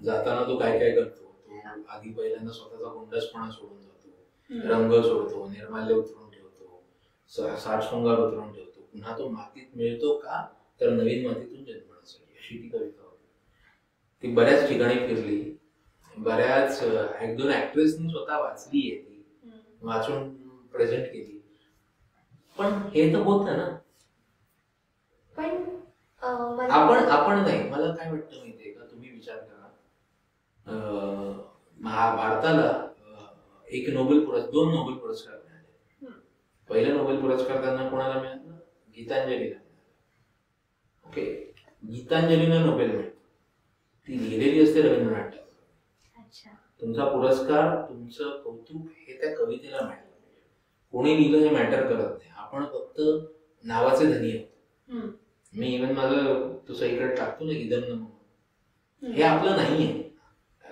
जाताना तो काय काय करतो. तो आधी पहिल्यांदा स्वतःचा गोंडसपणा सोडून जातो, रंग सोडतो, निर्माल्य उतरून ठेवतो, साजशृंगार उतरून ठेवतो, पुन्हा तो मातीत मिळतो का तर नवीन मातीतून जन्मण्यासाठी, अशी ती कविता होती. ती बऱ्याच ठिकाणी फिरली, बऱ्याच 1-2 ऍक्ट्रेसनी स्वतः वाचली आहे, ती वाचून प्रेझेंट केली. पण हे तर होतं ना, पण आपण नाही. मला काय वाटतं माहितीये का, तुम्ही विचार करा, भारताला 2 नोबेल पुरस्कार मिळाले. पहिला नोबेल पुरस्कार त्यांना कोणाला मिळाला, गीतांजलीला मिळाला. ओके, गीतांजलीला नोबेल मिळतो, ती लिहिलेली असते रवींद्रनाथ टागोर. तुमचा पुरस्कार, तुमचं कौतुक हे त्या कवितेला मिळालं पाहिजे. कोणी लिहिलं हे मॅटर करत नाही. आपण फक्त नावाचे धनी आहोत. मी इव्हन माझं तो सईकडे टाकतो ना इदम म्हणून, हे आपलं नाहीये.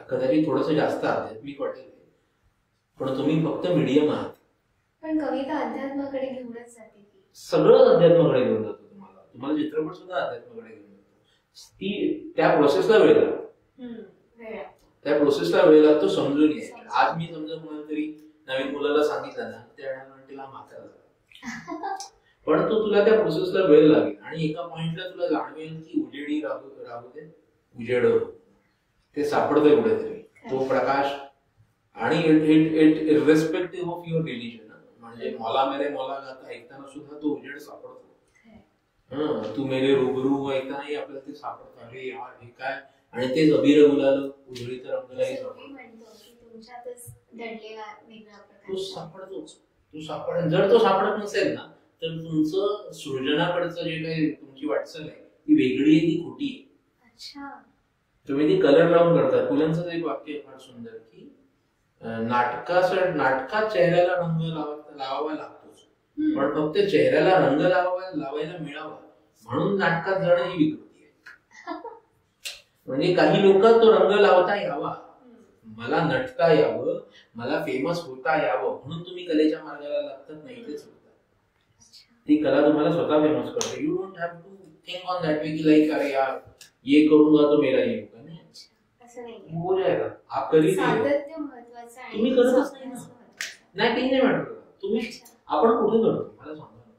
कदाचित थोडंसं जास्त आध्यात्मिक वाटेल, पण तुम्ही फक्त मीडियम आहात. पण कविता अध्यात्माकडे घेऊनच जाते. सगळं अध्यात्माकडे घेऊन जातो. तुम्हाला चित्रपट सुद्धा अध्यात्माकडे घेऊन जातो. ती त्या प्रोसेसला वेळ लागतो. त्या प्रोसेसला वेळ लागतो समजून घ्यायला. आज मी समजा कोणाला तरी नवीन मुलाला सांगितलं ना, त्याला म्हातारा झाला, पण तो तुला त्या प्रोसेसला वेळ लागेल आणि एका पॉइंटला तुला जाणवेल की उजेडी राहू दे, उजेड ते सापडतंय कुठेतरी तो प्रकाश. आणि इट इररेस्पेक्टिव्ह ऑफ युअर रिलिजन, म्हणजे मला मेरे मला गाता ऐकताना सुद्धा तो उजेड सापडतो. तू मेरे रूबरू ऐकतानाही आपल्याला ते सापडतं. अरे यार हे काय, आणि तेच अबीर गुलाल उधळीत रंगलाही तो सापडतोच. जर तो सापडत नसेल ना, तर तुमचं सृजनाकडचं जे काही तुमची वाटचाल आहे ती वेगळी आहे, ती खोटी आहे. तुम्ही ती कलर लावून करता. फुलांचं एक वाक्य फार सुंदर की नाटकात चेहऱ्याला रंग लावावा लागतोच, पण फक्त चेहऱ्याला रंग लावायला मिळावा म्हणून नाटकात जाणं ही विकृती आहे. म्हणजे काही लोक तो रंग लावता यावा, मला नटता यावं, मला फेमस होता यावं म्हणून तुम्ही कलेच्या मार्गाला लागतात, नाही तेच होतात. ती कला तुम्हाला स्वतः फेमस करते. You don't have to think on that way की लाईक अरे यार ये करूंगा तो मेरा ये होगा. नाही, असं नाही हो जाएगा. आप करी सातत्य महत्त्वाचं आहे. तुम्ही करतच नाही ना. नाही काही नाही वाटत तुम्ही. आपण कुठे करतो मला सांगा.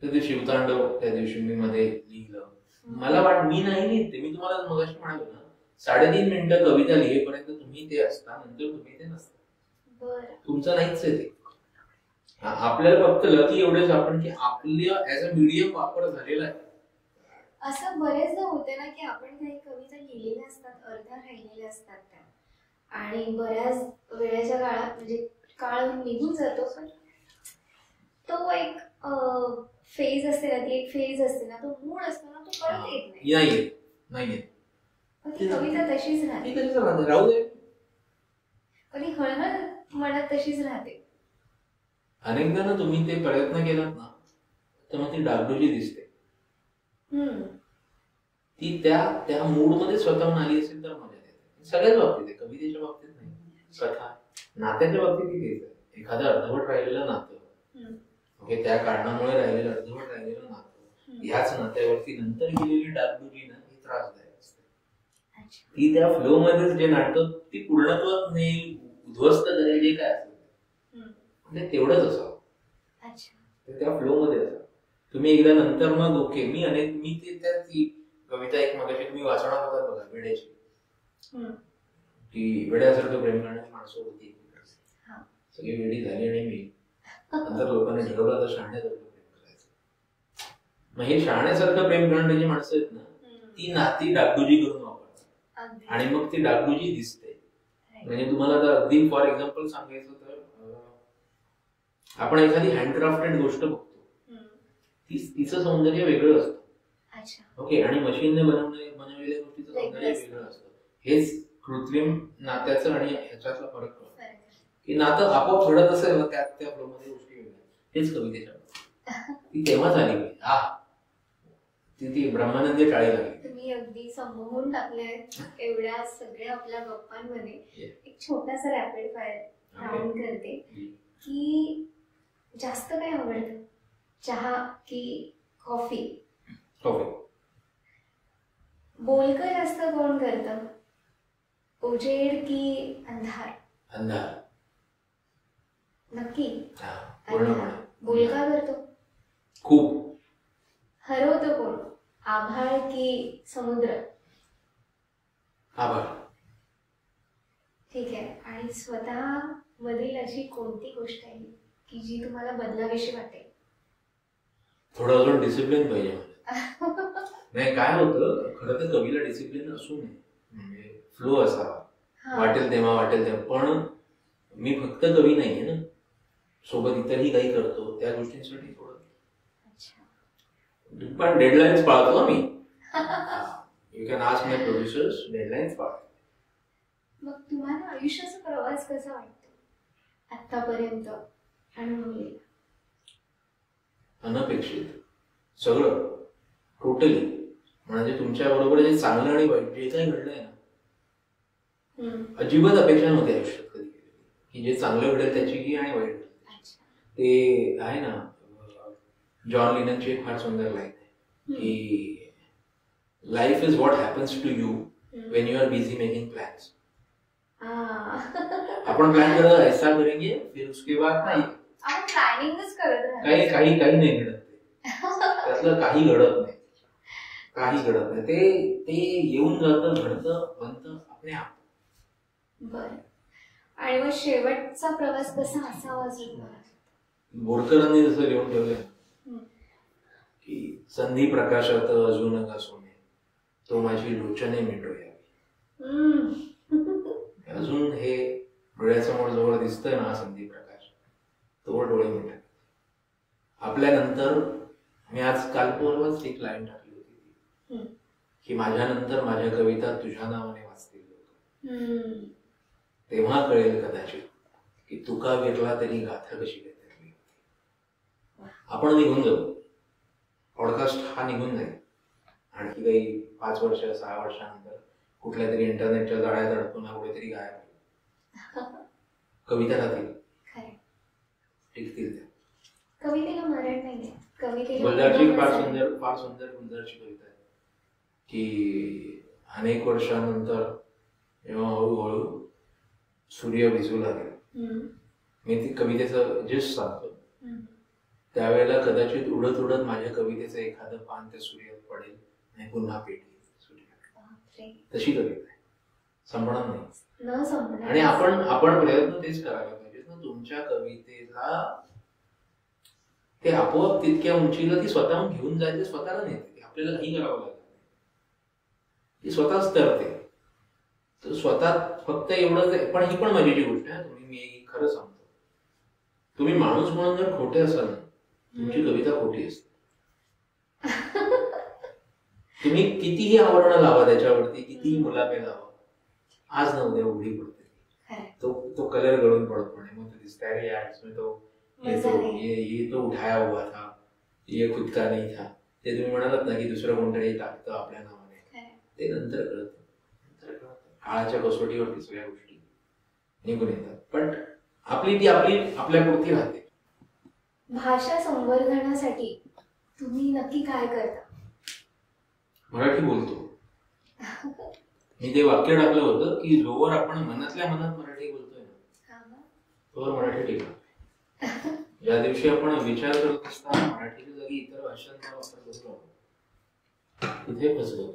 त्या दिवशी शिवतांडव त्या दिवशी मी मध्ये लिहिलं. मला मी नाही लिहिते. मी तुम्हाला मगाशी म्हणालो ना 3.5 मिनिटं कविता लिहेपर्यंत तुम्ही ते असता, नंतर तुम्ही ते नसता. तुमचं नाहीच आहे ते. आपल्याला फक्त लकी एवढेच आपण की आपल्या ऍज अ मीडियम वापर झालेला आहे. असं बरेचदा होते ना की आपण काही कविता लिहिलेल्या असतात, अर्ध्या राहिलेल्या असतात त्या, आणि बऱ्याच वेळेच्या काळात म्हणजे काळ निघून जातो, पण तो एक फेज असते ना, ती एक फेज असते ना, तो मूड असतो ना, तो परत येत नाही. ती कविता तशीच राहते, राहू दे. कधी हळहळ मनात तशीच राहते. अनेकदा ना तुम्ही ते प्रयत्न केलात ना, तर मग ती डागडुजी दिसते. ती त्या मूड मध्ये स्वतःहून आली असेल तर मजा येते. सगळ्याच बाबतीत आहे, कवितेच्या बाबतीत नाही, कथा नात्याच्या बाबतीत तेच आहे. एखादं अर्धवट राहिलेलं नातं, ओके, त्या कारणामुळे राहिलेलं अर्धवट राहिलेलं नातं, ह्याच नात्यावरती नंतर गेलेली डागडुजी ना ही त्रासदायक असते. ती त्या फ्लो मध्ये जे नाटक ती पूर्णत्वात नेईल, उद्ध्वस्त करेल, जे काय असेल म्हणजे तेवढंच असावं. त्या फ्लो मध्ये असावं. तुम्ही एकदा नंतर मग ओके, मी ती कविता एक मगाशी तुम्ही वाचणार होता बघा, वेड्याची, की वेड्यासारखं प्रेम करणारी माणसं होती, सगळी वेडी झाली आणि मी नंतर लोकांना ठरवलं तर शहाण्यासारखं प्रेम करायचं. मग हे शहाण्यासारखं प्रेम करणारी जी माणसं आहेत ना, ती नाती डागडुजी करून वापरतात आणि मग ती डागडुजी दिसते. म्हणजे तुम्हाला तर अगदी फॉर एक्झाम्पल सांगायचं तर आपण एखादी हँडक्राफ्टेड गोष्ट बघतो, तिचं सौंदर्य वेगळं असतं, ओके, आणि मशीनने बनवलेल्या गोष्टीचं सौंदर्य वेगळं असतं. हेच कृत्रिम नात्याचं आणि ह्याच्यातला फरक कळतो की नातं आपोआप घडत असेल त्या फ्लो मध्ये गोष्टी वेगळ्या. हेच कवितेच्या ती तेव्हाच आली पाहिजे. ती ब्रह्मानंदी टाळी लागली. तुम्ही अगदी संमोहून टाकले एवढ्या सगळ्या आपल्या गप्पांमध्ये. एक छोटासा रॅपिड फायर राऊंड करते की जास्त काय आवडतं, चहा की कॉफी? कॉफी. बोलकं जास्त कोण करतं, उजेड की अंधार? अंधार. नक्की? अंधार. बोलका करतो खूप. हरवतो कोण, आभाळ की समुद्र? आभाळ. ठीक आहे. आणि स्वतः मधील अशी कोणती गोष्ट आहे की जी तुम्हाला बदलावीशी वाटेल? थोडं अजून डिसिप्लिन पाहिजे मला. नाही, काय होतं खरं तर कवीला डिसिप्लिन असू नये, म्हणजे फ्लो असावा, वाटेल तेव्हा. पण मी फक्त कवी नाहीये ना, सोबत इतरही काही करतो, त्या गोष्टींसाठी थोडं. पण डेडलाईन्स पाळतो मी. You can ask my producers, deadlines पाळतो. मग तुम्हाला आयुष्याचा प्रवास कसा वाटतो आतापर्यंत अनुभवलेला? अनपेक्षित सगळं टोटली. म्हणजे तुमच्या बरोबर जे चांगलं आणि वाईट जे काही घडलंय ना, अजिबात अपेक्षा नव्हती आयुष्यात कधी केलेली की जे चांगलं घडेल त्याची की आणि वाईट घडेल. ते आहे ना, जॉन लिननची एक फार सुंदर लाईन आहे की life is what happens to you when you are busy making plans. आपण प्लॅन करत ऐसा करेंगे फिर उसके बाद नाही, काही नाही घडत, त्यातलं काही घडत नाही, काही घडत नाही. ते येऊन जातं, घडतं, बनतं आपले आप. बर. आणि मग शेवटचा प्रवास कसा असावा? बोरकरांनी जसं लिहून ठेवलंय की संधी प्रकाशात अजून का सोने, तो माझी लोचने मिटोया. अजून हे डोळ्यासमोर जवळ दिसतंय ना संधी प्रकाश, तो डोळे मिटत. आपल्यानंतर मी आज काल परवाच एक लाईन टाकली होती की माझ्यानंतर माझ्या कविता तुझ्या नावाने वाचतील लोक, तेव्हा कळेल कदाचित की तुका विरला तरी गाथा कशी काय. आपण निघून जाऊ, पॉडकास्ट हा निघून जाईल, आणखी काही 5 वर्ष 6 वर्षानंतर कुठल्या तरी इंटरनेटच्या जाळ्यात अडकून कुठेतरी गायब होईल. कविता राहतील, टिकतील. त्या कवितेला मरण नाही. गुलजारची फार सुंदर गुलजारची कविता आहे की अनेक वर्षानंतर जेव्हा हळूहळू सूर्य भिजू लागेल, मी ती कवितेचं जिस्ट सांगतो, त्यावेळेला कदाचित उडत उडत माझ्या कवितेचं एखादं पान त्या सूर्यात पडेल आणि पुन्हा पेटेल सूर्य. तशी कविता आहे, संपणार नाही. आणि आपण प्रयत्न तेच करायला पाहिजेत ना, तुमच्या कवितेला ते आपोआप तितक्या उंचीला ती स्वतःहून घेऊन जायचे, स्वतःला नेते. आपल्याला काही करावं लागत नाही, ती स्वतःच तरते. तर स्वतः फक्त एवढंच. पण ही पण मजेची गोष्ट आहे, मी खरं सांगतो, तुम्ही माणूस म्हणून जर खोटे असाल ना, तुमची कविता खोटी असते. तुम्ही कितीही आवरण लावा त्याच्यावरती, कितीही मुलामे लावा, आज न उद्या उघडी पडते. तो कलर गळून पडतो आणि मग दिसता यार इसमें तो ये तो उठाया हुआ था, ये खुद का नहीं था. ते तुम्ही म्हणालात ना की दुसरं कोणतरी टाकतं आपल्या नावाने, ते नंतर कळतं. काळाच्या कसोटीवरती सगळ्या गोष्टी निघून येतात, पण आपली ती आपल्यापुरती राहते. भाषा संवर्धनासाठी तुम्ही नक्की काय करता? मराठी बोलतो. मी ते वाक्य टाकलं होतं की जोवर आपण मनातल्या मनात मराठी बोलतोय ना, तोवर मराठी टिकतो. ज्या दिवशी आपण विचार करत असताना मराठीच्या जागी इतर भाषांचा वापर करतो, तिथे फसलो.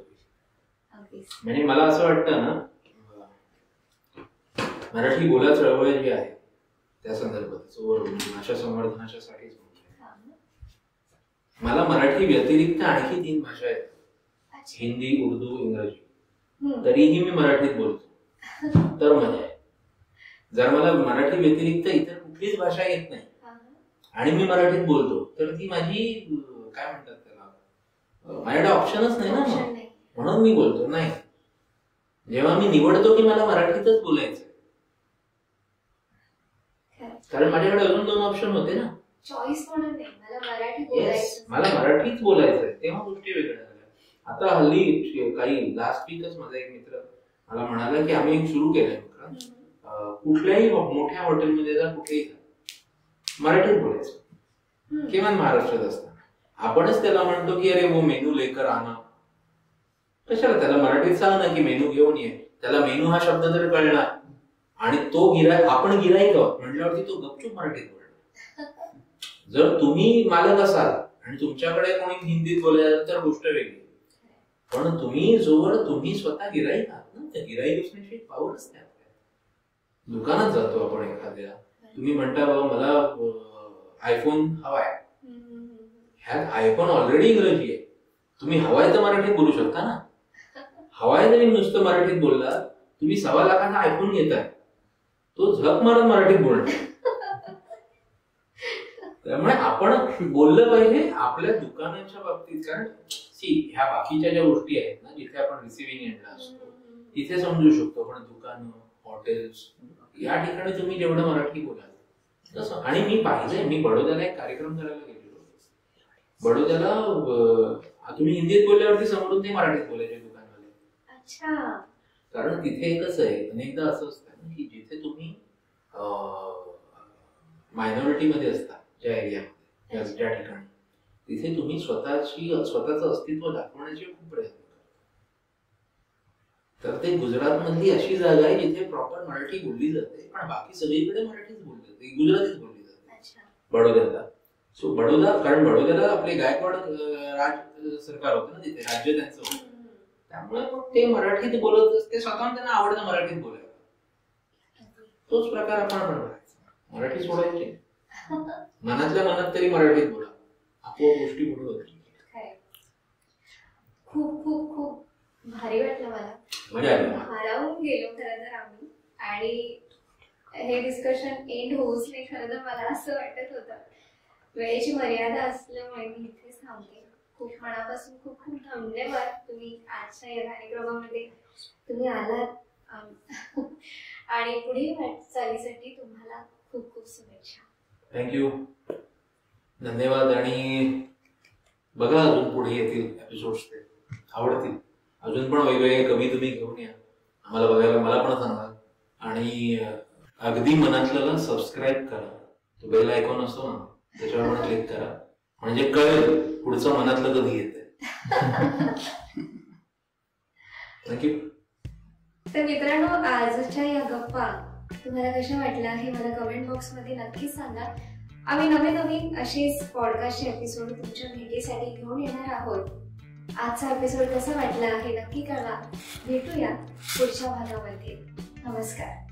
म्हणजे मला असं वाटतं ना, मराठी बोला चळवळ जी आहे त्या संदर्भात भाषा संवर्धनाच्या साठीच मला मराठी व्यतिरिक्त आणखी 3 भाषा आहेत, हिंदी, उर्दू, इंग्रजी. तरीही मी मराठीत बोलतो, तर मजा आहे. जर मला मराठी व्यतिरिक्त इतर कुठलीच भाषा येत नाही आणि मी मराठीत बोलतो, तर ती माझी काय म्हणतात त्याला, माझ्याकडे ऑप्शनच नाही ना, म्हणून मी बोलतो. नाही, जेव्हा मी निवडतो की मला मराठीतच बोलायचं, कारण माझ्याकडे अजून 2 ऑप्शन होते ना, चॉईस म्हणून नाही, मला मराठीच बोलायचंय, तेव्हा गोष्टी वेगळ्या झाल्या. आता हल्ली काही लास्ट वीकच माझा एक मित्र मला म्हणाला की आम्ही सुरू केलंय, कुठल्याही मोठ्या हॉटेलमध्ये जा, कुठेही जा, मराठीत बोलायचं. किमान महाराष्ट्रात असताना आपणच त्याला म्हणतो की अरे वो मेनू लेकर आना, कशाला त्याला मराठीत सांग ना की मेनू घेऊन ये. त्याला मेनू हा शब्द तर कळणार, आणि तो आपण गिराईक आहोत म्हटल्यावरती तो गपचूप मराठीत बोलणार. जर तुम्ही मालक असाल आणि तुमच्याकडे कोणी हिंदीत बोलायचं तर गोष्ट वेगळी, पण तुम्ही स्वतः गिराईक आहात ना, त्या गिराईक असण्याची पावर असते. दुकानात जातो आपण एखाद्या, तुम्ही म्हणता बाबा मला आयफोन हवाय, ह्यात आयफोन ऑलरेडी इंग्रजी आहे, तुम्ही हवाय तर मराठीत बोलू शकता ना. हवाय जरी नुसतं मराठीत बोलला, तुम्ही 1.25 लाखाचा आयफोन घेताय, तो झक मारत मराठीत बोलणार. त्यामुळे आपण बोललं पाहिजे आपल्या दुकानाच्या बाबतीत. कारण ह्या बाकीच्या ज्या गोष्टी आहेत ना, जिथे आपण रिसिव्हिंग एंडला असतो तिथे समजू शकतो, पण दुकान, हॉटेल्स या ठिकाणी तुम्ही जेवढं मराठी बोलाल तसं. आणि मी पाहिलंय, मी बडोद्याला एक कार्यक्रम करायला गेलेलो. बडोद्याला तुम्ही हिंदीत बोलल्यावरती समोरून ते मराठीत बोलायचे दुकानवाले. अच्छा. कारण तिथे कसं आहे, अनेकदा असं असतं की जिथे तुम्ही मायनॉरिटी मध्ये असता ज्या एरियामध्ये, ज्या ठिकाणी, तिथे तुम्ही स्वतःचं अस्तित्व दाखवण्याचे खूप प्रयत्न करता. तर ते गुजरात मधली अशी जागा आहे जिथे प्रॉपर मराठी बोलली जाते, पण बाकी सगळीकडे मराठीच बोलली जाते, गुजरातीच बोलली जाते. बडोद्याला. सो बडोदा, कारण बडोद्याला आपले गायकवाड राज सरकार होतं ना तिथे, राज्य त्यांचं होतं, त्यामुळे मग ते मराठीत बोलत, ते स्वतःहून त्यांना आवडतं मराठीत बोलायला. तोच प्रकार आपण करायचा, मराठी सोडायची, मनातल्या मनात तरी मराठीत बोला, आपोआप गोष्टी पुढे होतील. खूप खूप खूप भारी वाटलं मला, हरवून गेलो खरं तर आम्ही. आणि हे डिस्कशन एंड होऊच नाही, खरं तर मला असं वाटत होतं. वेळेची मर्यादा असल्यामुळे मी इथेच थांबते. खूप मनापासून खूप खूप धन्यवाद, तुम्ही आजच्या या कार्यक्रमामध्ये तुम्ही आलात. आणि पुढील वाटचालीसाठी तुम्हाला खूप खूप शुभेच्छा. थँक्यू, धन्यवाद. आणि बघा अजून पुढे येतील एपिसोड्स, ते आवडतील. अजून पण वेगवेगळे कवी तुम्ही घेऊन या आम्हाला बघायला, मला पण सांगा. आणि अगदी मनातल्याला सबस्क्राईब करा, तो बेल आयकॉन असतो ना, त्याच्यावर पण क्लिक करा, म्हणजे कळेल पुढचं मनातलं कधी येते. थँक्यू. तर मित्रांनो, आजच्या या गप्पा तुम्हाला कशा वाटल्या हे मला कमेंट बॉक्स मध्ये नक्कीच सांगा. आम्ही नवीन असेच पॉडकास्टचे एपिसोड तुमच्या भेटीसाठी घेऊन येणार आहोत. आजचा एपिसोड कसा वाटला हे नक्की कळवा. भेटूया पुढच्या भागामध्ये. नमस्कार.